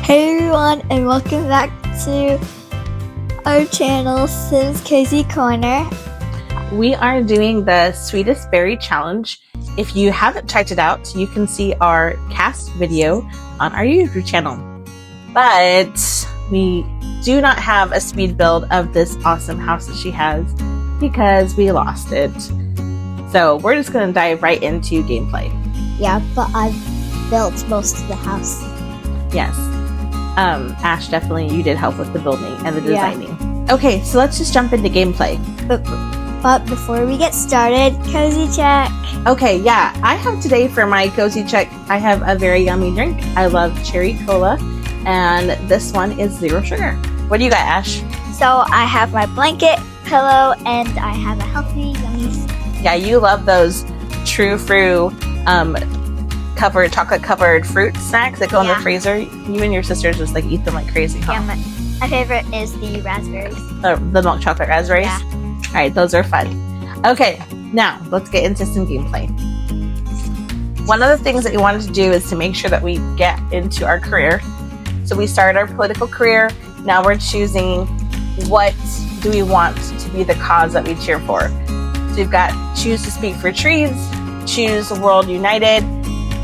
Hey everyone, and welcome back to our channel, Sim's Cozy Corner. We are doing the Sweetest Berry Challenge. If you haven't checked it out, you can see our cast video on our YouTube channel. But we do not have a speed build of this awesome house that she has because we lost it. So we're just going to dive right into gameplay. Yeah, but I've built most of the house. Yes. Ash, definitely you did help with the building and the designing. Yeah. Okay, so let's just jump into gameplay. But before we get started, cozy check. Okay, yeah, I have today for my cozy check, I have a very yummy drink. I love cherry cola, and this one is 0 sugar. What do you got, Ash? So I have my blanket, pillow, and I have a healthy, yummy. Yeah, you love those true fruit chocolate covered fruit snacks that go in the freezer. You and your sisters just like eat them like crazy, huh? Yeah, my favorite is the raspberries. The milk chocolate raspberries? Yeah. All right, those are fun. Okay, now let's get into some gameplay. One of the things that we wanted to do is to make sure that we get into our career. So we started our political career. Now we're choosing what do we want to be the cause that we cheer for. So we've got choose to speak for trees, choose World United,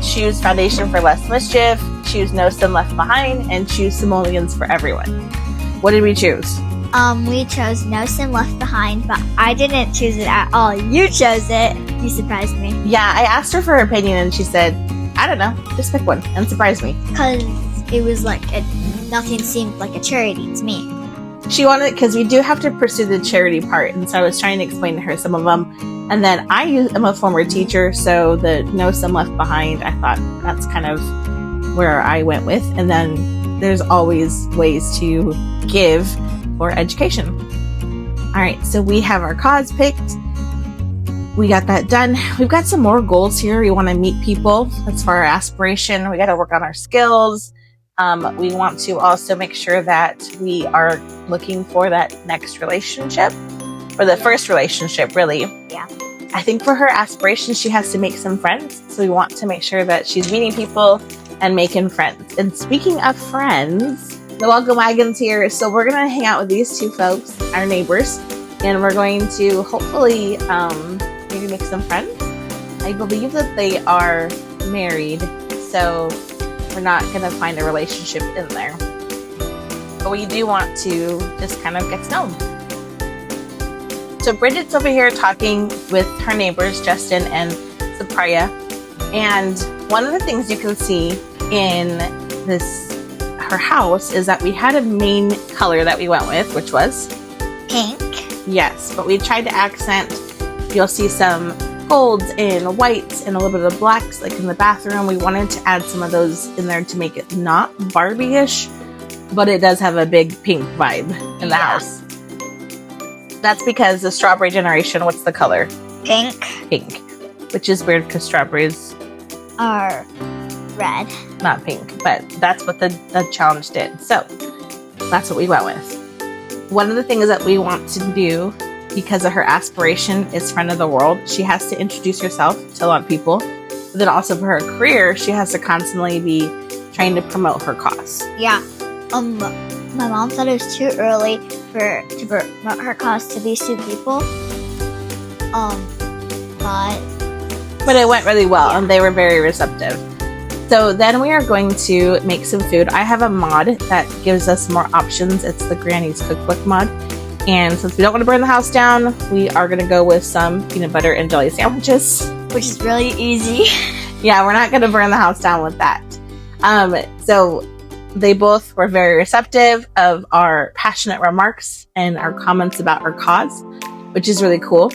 choose Foundation for Less Mischief, choose No Sin Left Behind, and choose simoleons for everyone. What did we choose? We chose No Sin Left Behind, but I didn't choose it at all. You chose it. You surprised me. Yeah, I asked her for her opinion and she said, I don't know, just pick one, and surprised me. Because it was like, nothing seemed like a charity to me. She wanted, because we do have to pursue the charity part, and so I was trying to explain to her some of them. And then I am a former teacher, so the No Sin Left Behind, I thought that's kind of where I went with. And then there's always ways to give for education. All right, so we have our cause picked. We got that done. We've got some more goals here. We want to meet people. That's for our aspiration. We got to work on our skills. We want to also make sure that we are looking for that next relationship, or the first relationship, really. Yeah. I think for her aspirations, she has to make some friends. So we want to make sure that she's meeting people and making friends. And speaking of friends, the welcome wagon's here. So we're going to hang out with these two folks, our neighbors, and we're going to hopefully maybe make some friends. I believe that they are married, so we're not going to find a relationship in there. But we do want to just kind of get to know them. So Bridget's over here talking with her neighbors, Justin and Sapriya. And one of the things you can see in her house is that we had a main color that we went with, which was pink. Yes, but we tried to accent. You'll see some golds and whites and a little bit of blacks like in the bathroom. We wanted to add some of those in there to make it not Barbie-ish, but it does have a big pink vibe in the house. That's because the strawberry generation, what's the color? Pink. Pink. Which is weird because strawberries are red. Not pink, but that's what the challenge did. So that's what we went with. One of the things that we want to do, because of her aspiration is friend of the world, she has to introduce herself to a lot of people. But then also for her career, she has to constantly be trying to promote her cause. Yeah. My mom said it was too early to promote her cause to these two people. But it went really well, and they were very receptive. So then we are going to make some food. I have a mod that gives us more options. It's the Granny's Cookbook mod. And since we don't want to burn the house down, we are going to go with some peanut butter and jelly sandwiches. Which is really easy. Yeah, we're not going to burn the house down with that. So they both were very receptive of our passionate remarks and our comments about our cause, which is really cool.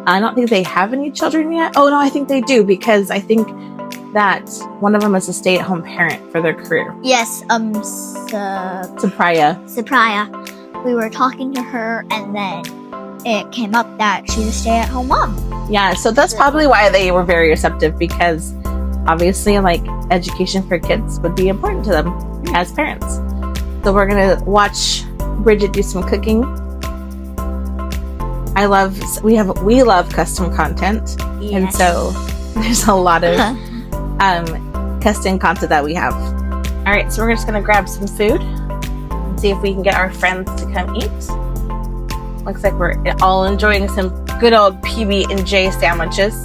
I don't think they have any children yet. Oh, no, I think they do, because I think that one of them is a stay-at-home parent for their career. Yes, Sapriya. We were talking to her, and then it came up that she's a stay-at-home mom. Yeah, so that's probably why they were very receptive, because obviously, like, education for kids would be important to them as parents. So we're gonna watch Bridget do some cooking. We love custom content, yes. And so there's a lot of custom content that we have. All All right, so we're just gonna grab some food and see if we can get our friends to come eat. Looks like we're all enjoying some good old PB&J sandwiches.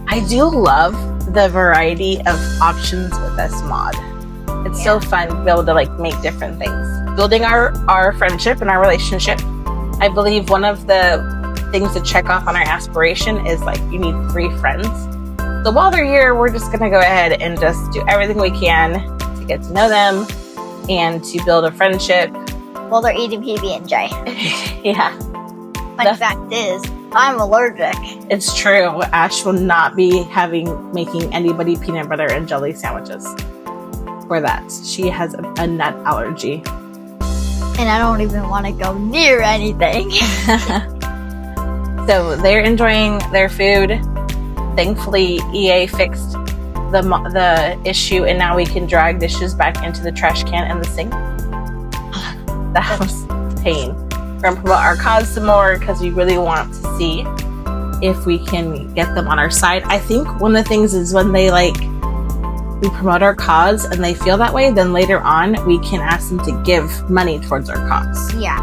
I do love the variety of options with this mod. It's so fun to be able to like make different things. Building our friendship and our relationship. I believe one of the things to check off on our aspiration is like you need 3 friends. So while they're here, we're just gonna go ahead and just do everything we can to get to know them and to build a friendship. While they're eating PB&J. Yeah. Fun fact is, I'm allergic. It's true. Ash will not be making anybody peanut butter and jelly sandwiches for that. She has a nut allergy. And I don't even want to go near anything. So they're enjoying their food. Thankfully, EA fixed the issue, and now we can drag dishes back into the trash can and the sink. That was pain. We're going to promote our cause some more because we really want to see if we can get them on our side. I think one of the things is when they we promote our cause and they feel that way, then later on we can ask them to give money towards our cause. Yeah.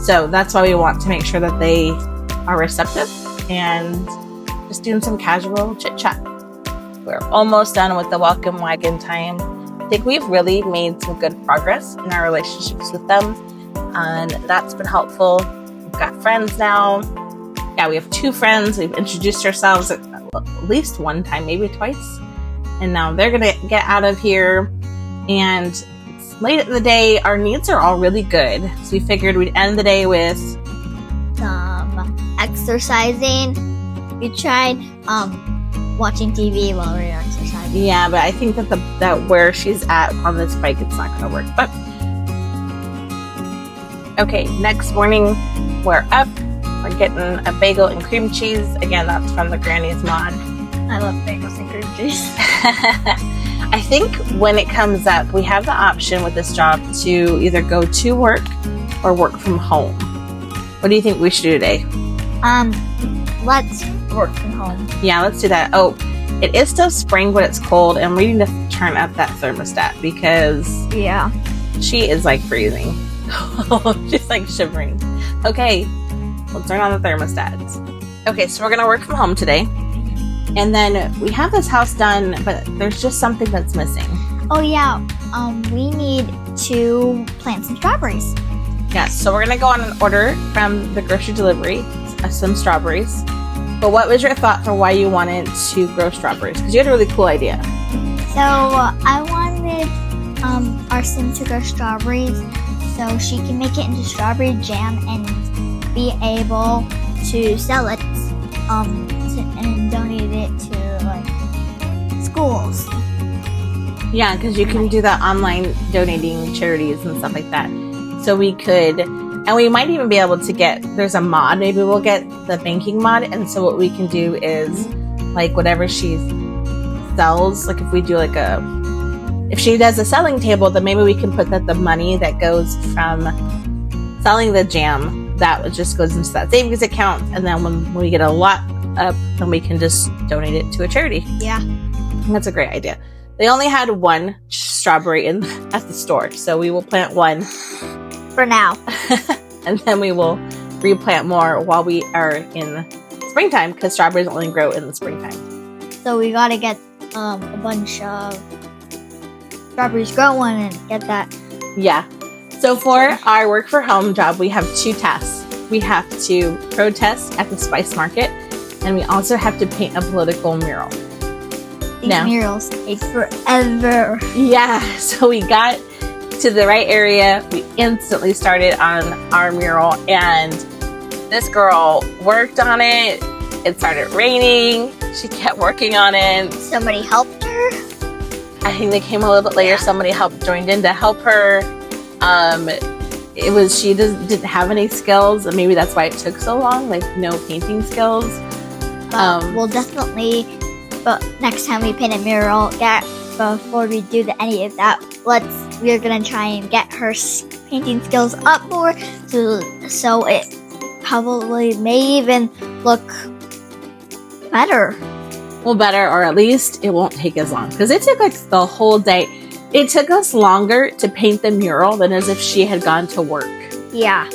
So that's why we want to make sure that they are receptive and just doing some casual chit chat. We're almost done with the welcome wagon time. I think we've really made some good progress in our relationships with them, and that's been helpful. We've got friends now. Yeah, we have 2 friends. We've introduced ourselves at least one time, maybe twice. And now they're going to get out of here. And it's late in the day. Our needs are all really good. So we figured we'd end the day with some exercising. We tried watching TV while we were exercising. Yeah, but I think that where she's at on this bike, it's not going to work. But okay, next morning we're up. We're getting a bagel and cream cheese. Again, that's from the Granny's mod. I love bagels and cream cheese. I think when it comes up, we have the option with this job to either go to work or work from home. What do you think we should do today? Let's work from home. Yeah, let's do that. Oh, it is still spring, but it's cold, and we need to turn up that thermostat because she is like freezing. She's like shivering. Okay, we'll turn on the thermostat. Okay, so we're gonna work from home today. And then we have this house done, but there's just something that's missing. Oh yeah, we need to plant some strawberries. Yeah, so we're gonna go on an order from the grocery delivery, some strawberries. But what was your thought for why you wanted to grow strawberries? Because you had a really cool idea. So I wanted our sim to grow strawberries so she can make it into strawberry jam and be able to sell it and donate it to like schools. Yeah, because you can do that online donating charities and stuff like that. So we could, and we might even be able to get, there's a mod, maybe we'll get the banking mod. And so what we can do is like whatever she sells, like if we do like if she does a selling table, then maybe we can put that the money that goes from selling the jam, that just goes into that savings account. And then when we get a lot up, then we can just donate it to a charity. Yeah. That's a great idea. They only had one strawberry at the store, so we will plant one for now. And then we will replant more while we are in springtime, because strawberries only grow in the springtime. So we gotta get a bunch of strawberries growing and get that. Yeah. So for our work for home job, we have 2 tasks. We have to protest at the spice market, and we also have to paint a political mural. These murals take forever. Yeah, so we got to the right area. We instantly started on our mural, and this girl worked on it. It started raining. She kept working on it. Somebody helped her. I think they came a little bit later. Yeah. Somebody joined in to help her. She didn't have any skills, and maybe that's why it took so long. Like no painting skills. We'll definitely. But next time we paint a mural, before we do any of that, we're gonna try and get her painting skills up more, so it probably may even look better. Well, better, or at least it won't take as long, because it took like the whole day. It took us longer to paint the mural than as if she had gone to work. Yeah.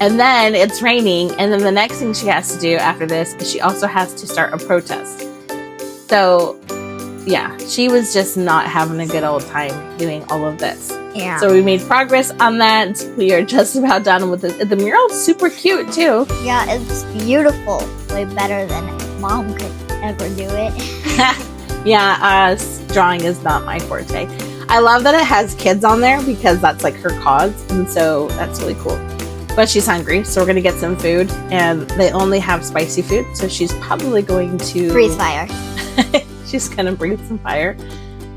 And then it's raining, and then the next thing she has to do after this is she also has to start a protest. So, yeah, she was just not having a good old time doing all of this. Yeah. So we made progress on that. We are just about done with it. The mural's super cute, too. Yeah, it's beautiful. Way better than Mom could ever do it. Yeah, drawing is not my forte. I love that it has kids on there because that's like her cause, and so that's really cool. But she's hungry, so we're gonna get some food, and they only have spicy food, so she's probably going to Breathe fire. She's gonna breathe some fire.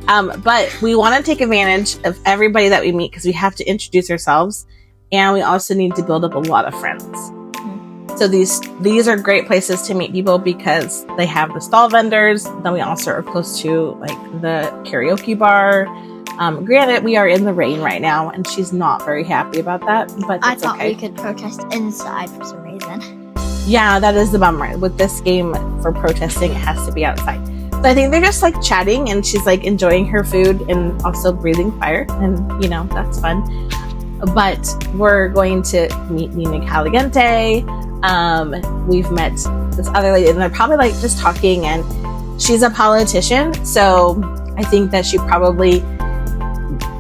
But we want to take advantage of everybody that we meet because we have to introduce ourselves, and we also need to build up a lot of friends. So these are great places to meet people because they have the stall vendors. Then we also are close to like the karaoke bar. Granted, we are in the rain right now, and she's not very happy about that. But I it's thought okay. we could protest inside for some reason. Yeah, that is the bummer. With this game for protesting, it has to be outside. So I think they're just like chatting, and she's like enjoying her food and also breathing fire, and you know that's fun. But we're going to meet Nina Caliente. We've met this other lady, and they're probably like just talking, and she's a politician, so I think that she probably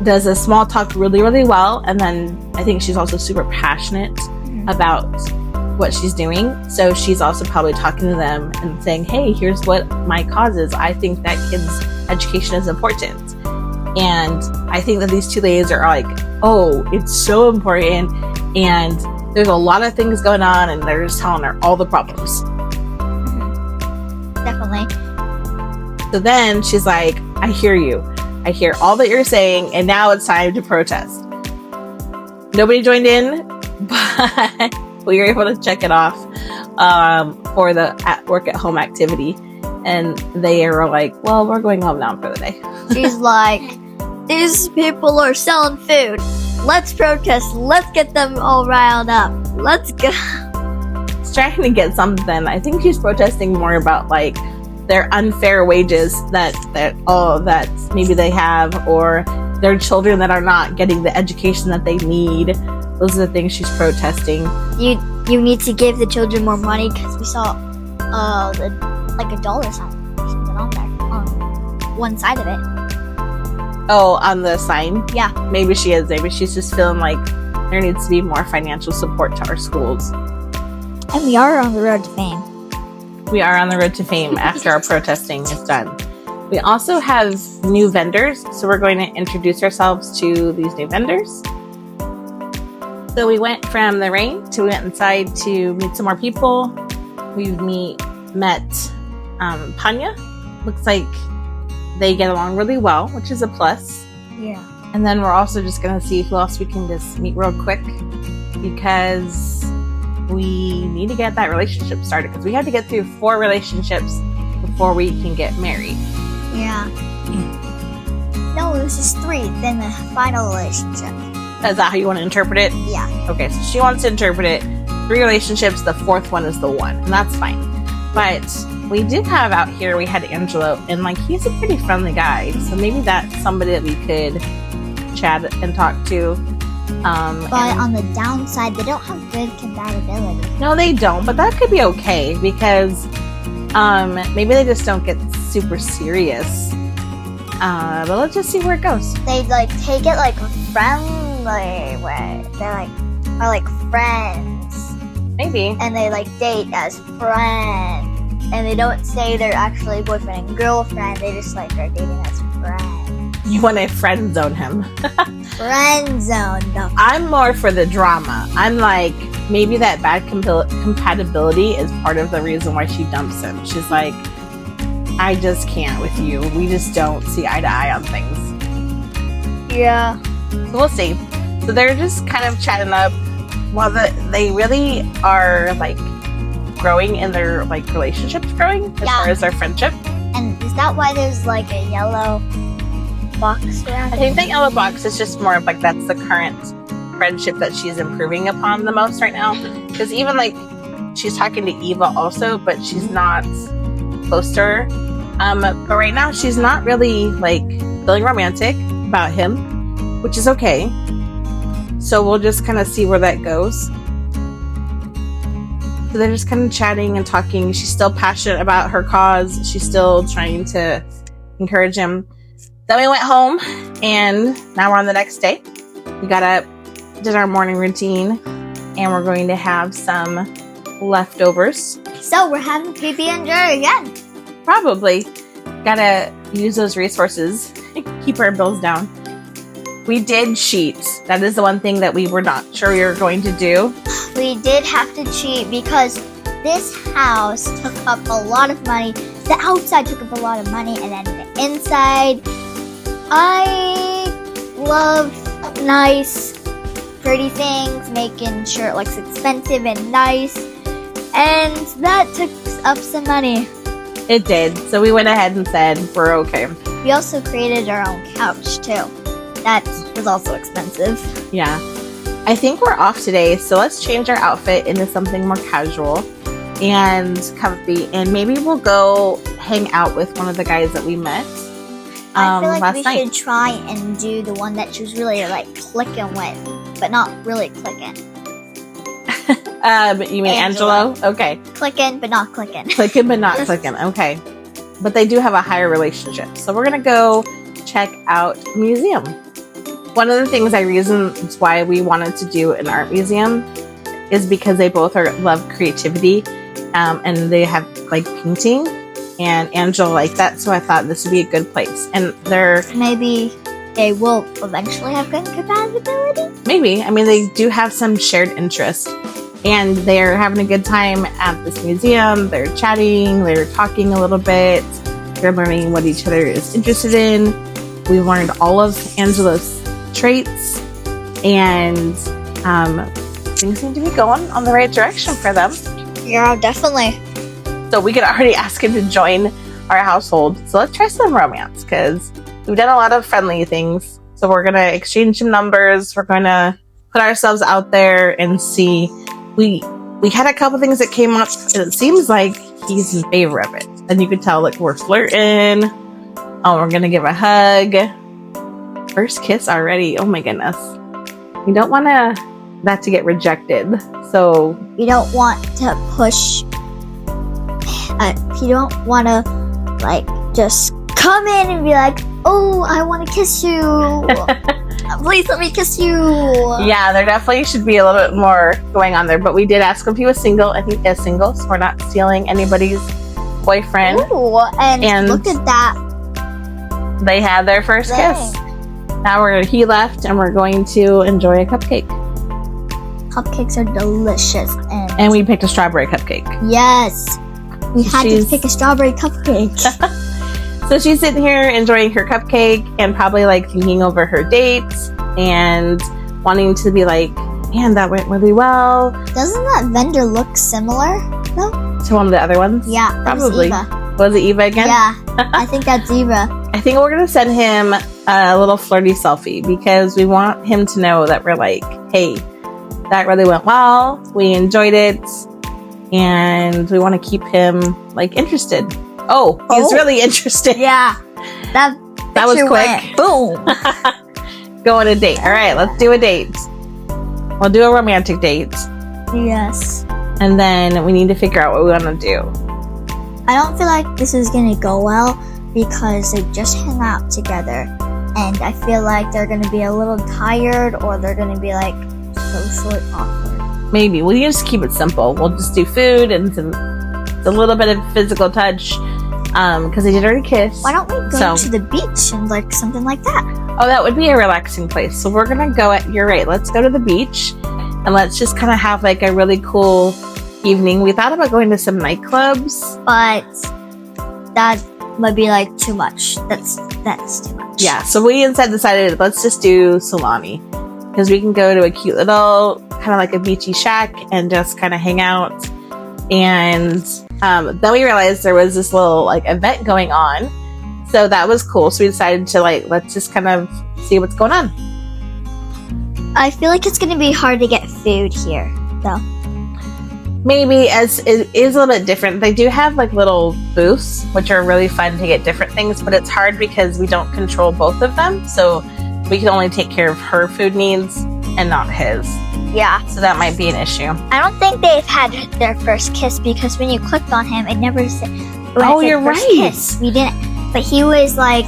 does a small talk really, really well. And then I think she's also super passionate about what she's doing. So she's also probably talking to them and saying, hey, here's what my cause is. I think that kids' education is important. And I think that these two ladies are like, oh, it's so important. And there's a lot of things going on, and they're just telling her all the problems. Definitely. So then she's like, I hear you. I hear all that you're saying, and now it's time to protest. Nobody joined in, but we were able to check it off for the work at home activity. And they were like, well, we're going home now for the day. She's like, these people are selling food. Let's protest. Let's get them all riled up. Let's go. She's trying to get something. I think she's protesting more about like their unfair wages that maybe they have, or their children that are not getting the education that they need. Those are the things she's protesting. You need to give the children more money because we saw like a dollar sign or something on there on one side of it. Oh, on the sign? Yeah. Maybe she is. Maybe she's just feeling like there needs to be more financial support to our schools. And we are on the road to fame. We are on the road to fame after our protesting is done. We also have new vendors, so we're going to introduce ourselves to these new vendors. So we went from the rain to we went inside to meet some more people. We've met Panya. Looks like they get along really well, which is a plus. Yeah. And then we're also just going to see who else we can just meet real quick, because we need to get that relationship started, because we had to get through 4 relationships before we can get married. Yeah. No, it was just 3, then the final relationship. Is that how you want to interpret it? Yeah. Okay, so she wants to interpret it 3 relationships, the 4th one is the one, and that's fine. But we did have out here, we had Angelo, and like he's a pretty friendly guy, so maybe that's somebody that we could chat and talk to. But on the downside, they don't have good compatibility. No, they don't, but that could be okay, because maybe they just don't get super serious. But let's just see where it goes. They like take it like a friendly way. They are like friends. Maybe. And they like date as friends. And they don't say they're actually boyfriend and girlfriend. They just like are dating as friends. You want to friend zone him. Friend zone. No. I'm more for the drama. I'm like, maybe that bad compatibility is part of the reason why she dumps him. She's like, I just can't with you. We just don't see eye to eye on things. Yeah. So we'll see. So they're just kind of chatting up while they really are like growing in their like relationships growing as far as their friendship. And is that why there's like a yellow box around I think that yellow box is just more of like that's the current friendship that she's improving upon the most right now. Because even like she's talking to Eva also, but she's not close to her. But right now she's not really like feeling romantic, about him, which is okay. So we'll just kind of see where that goes. So they're just kind of chatting and talking. She's still passionate about her cause. She's still trying to encourage him. Then we went home, and now we're on the next day. We got up, did our morning routine, and we're going to have some leftovers. So we're having PB&J again. Probably. Gotta use those resources. Keep our bills down. We did cheat. That is the one thing that we were not sure we were going to do. We did have to cheat because this house took up a lot of money. The outside took up a lot of money, and then the inside. I love nice, pretty things, making sure it looks expensive and nice. And that took up some money. It did. So we went ahead and said, we're okay. We also created our own couch, too. That was also expensive. Yeah. I think we're off today, so let's change our outfit into something more casual and comfy. And maybe we'll go hang out with one of the guys that we met I feel like last we night. should try and do the one that she was really, like, clicking with, but not really clicking. You mean Angelo? Okay. Clicking, but not clicking. Clicking, but not clicking. Okay. But they do have a higher relationship. So we're going to go check out the museum. One of the reasons why we wanted to do an art museum is because they both love creativity, and they have like painting, and Angela liked that. So I thought this would be a good place. And Maybe they will eventually have good compatibility. Maybe. I mean, they do have some shared interest. And they're having a good time at this museum. They're chatting. They're talking a little bit. They're learning what each other is interested in. We learned all of Angela's traits. And things seem to be going on the right direction for them. Yeah, definitely. So we could already ask him to join our household. So let's try some romance, because we've done a lot of friendly things. So we're going to exchange some numbers. We're going to put ourselves out there and see. We had a couple things that came up, and it seems like he's in favor of it. And you could tell, like, we're flirting. Oh, we're gonna give a hug. First kiss already. Oh my goodness. We don't want that to get rejected. So You don't want to push. You don't want to, like, just come in and be like, "Oh, I want to kiss you. Please let me kiss you." yeah, there definitely should be a little bit more going on there. But we did ask him if he was single, and he is single, so we're not stealing anybody's boyfriend. Ooh, and look at that. They had their first Dang. kiss. Now he left, and we're going to enjoy a cupcake. Cupcakes are delicious, And we picked a strawberry cupcake. yes, we had to pick a strawberry cupcake. So she's sitting here enjoying her cupcake and probably like thinking over her dates and wanting to be like, man, that went really well. Doesn't that vendor look similar though? To one of the other ones? Yeah, that was Probably. Eva. Was it Eva again? Yeah, I think that's Eva. I think we're going to send him a little flirty selfie because we want him to know that we're like, hey, that really went well. We enjoyed it. And we want to keep him like interested. Oh, he's really interested. Yeah, that was picture quick. went boom. Go on a date. All right, let's do a date. We'll do a romantic date. Yes. And then we need to figure out what we want to do. I don't feel like this is gonna go well because they just hang out together, and I feel like they're gonna be a little tired, or they're gonna be like socially awkward. Maybe we'll just keep it simple. We'll just do food and a little bit of physical touch, because they did already kiss. Why don't we go to the beach and like something like that? Oh, that would be a relaxing place. So we're gonna go you're right. Let's go to the beach and let's just kind of have like a really cool evening. We thought about going to some nightclubs, But that might be like too much. That's too much. yeah. So we instead decided let's just do Salami, because we can go to a cute little kind of like a beachy shack and just kind of hang out. And then we realized there was this little like event going on, so that was cool. So we decided to like let's just kind of see what's going on. I feel like it's gonna be hard to get food here, though. Maybe, as it is a little bit different. They do have like little booths, which are really fun to get different things, but it's hard because we don't control both of them. So we can only take care of her food needs and not his. Yeah. So that might be an issue. I don't think they've had their first kiss because when you clicked on him, it never said. Oh, you're right. Kiss. We didn't. But he was like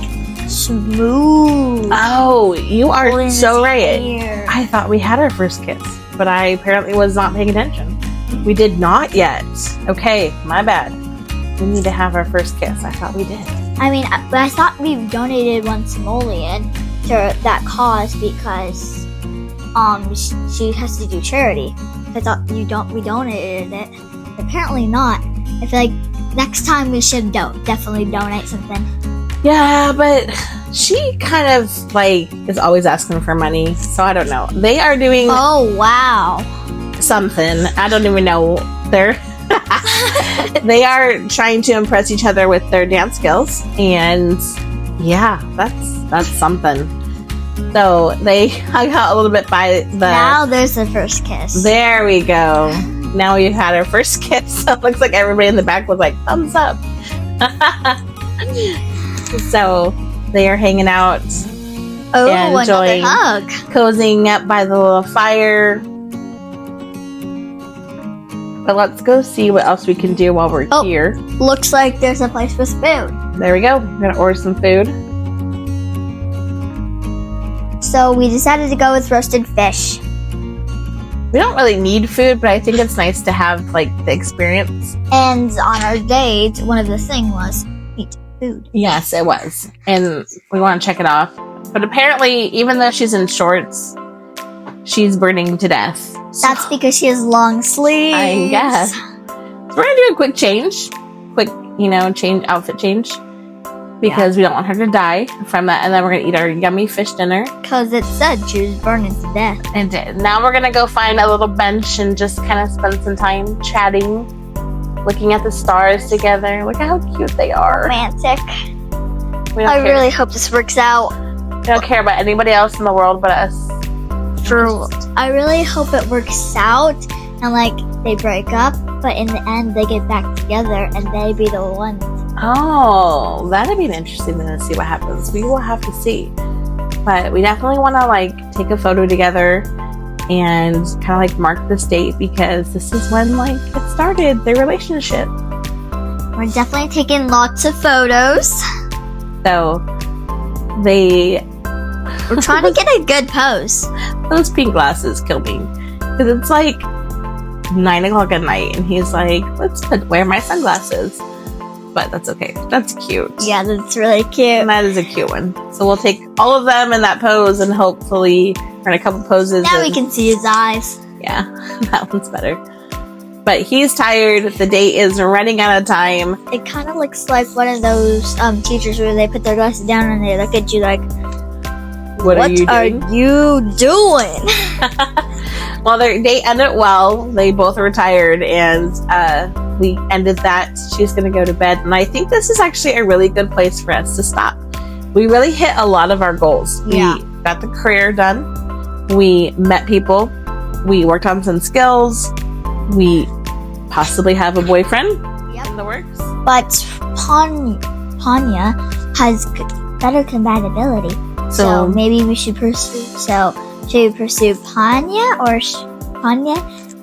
smooth. Oh, you are holding so his right. hair. I thought we had our first kiss, but I apparently was not paying attention. We did not yet. Okay, my bad. We need to have our first kiss. I thought we did. I mean, but I thought we donated one simoleon to that cause because she has to do charity. I thought we donated it. Apparently not. I feel like next time we should definitely donate something. Yeah, but she kind of like is always asking for money, so I don't know. They are doing Oh wow. something. I don't even know. They are trying to impress each other with their dance skills, and yeah, that's something. So they hung out a little bit by the. Now there's the first kiss. There we go. Now we've had our first kiss. So it looks like everybody in the back was like thumbs up. So they are hanging out, Oh, enjoying, another hug. cozying up by the little fire. But let's go see what else we can do while we're here. Looks like there's a place with food. There we go. We're gonna order some food. So we decided to go with roasted fish. We don't really need food, but I think it's nice to have like the experience. And on our date, one of the things was eat food. Yes, it was, and we want to check it off. But apparently, even though she's in shorts, she's burning to death. So, That's because she has long sleeves. I guess. So we're gonna do a quick change, outfit change, because we don't want her to die from that. And then we're gonna eat our yummy fish dinner. Because it said she was burning to death. And now we're gonna go find a little bench and just kind of spend some time chatting, looking at the stars together. Look at how cute they are. Romantic. We don't I care. really hope this works out. We don't care about anybody else in the world but us. I really hope it works out and like they break up, but in the end they get back together and they be the ones. Oh, that'd be an interesting thing to see what happens. We will have to see. But we definitely want to like take a photo together and kind of like mark this date because this is when like it started, their relationship. We're definitely taking lots of photos. So We're trying to get a good pose. those pink glasses kill me. Because it's like 9 o'clock at night and he's like, wear my sunglasses. But that's okay. That's cute. Yeah, that's really cute. And that is a cute one. So we'll take all of them in that pose and hopefully run a couple poses. Now we can see his eyes. Yeah, that one's better. But he's tired. The date is running out of time. It kind of looks like one of those teachers where they put their glasses down and they look at you like, What are you doing? Well, their date ended well. They both were tired and we ended that. She's going to go to bed. And I think this is actually a really good place for us to stop. We really hit a lot of our goals. Yeah. We got the career done. We met people. We worked on some skills. We possibly have a boyfriend in the works. But Panya has better compatibility. So maybe we should pursue. So should we pursue Panya or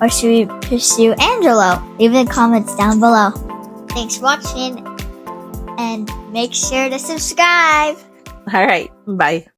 should we pursue Angelo? Leave in the comments down below. Thanks for watching, and make sure to subscribe. All right. Bye.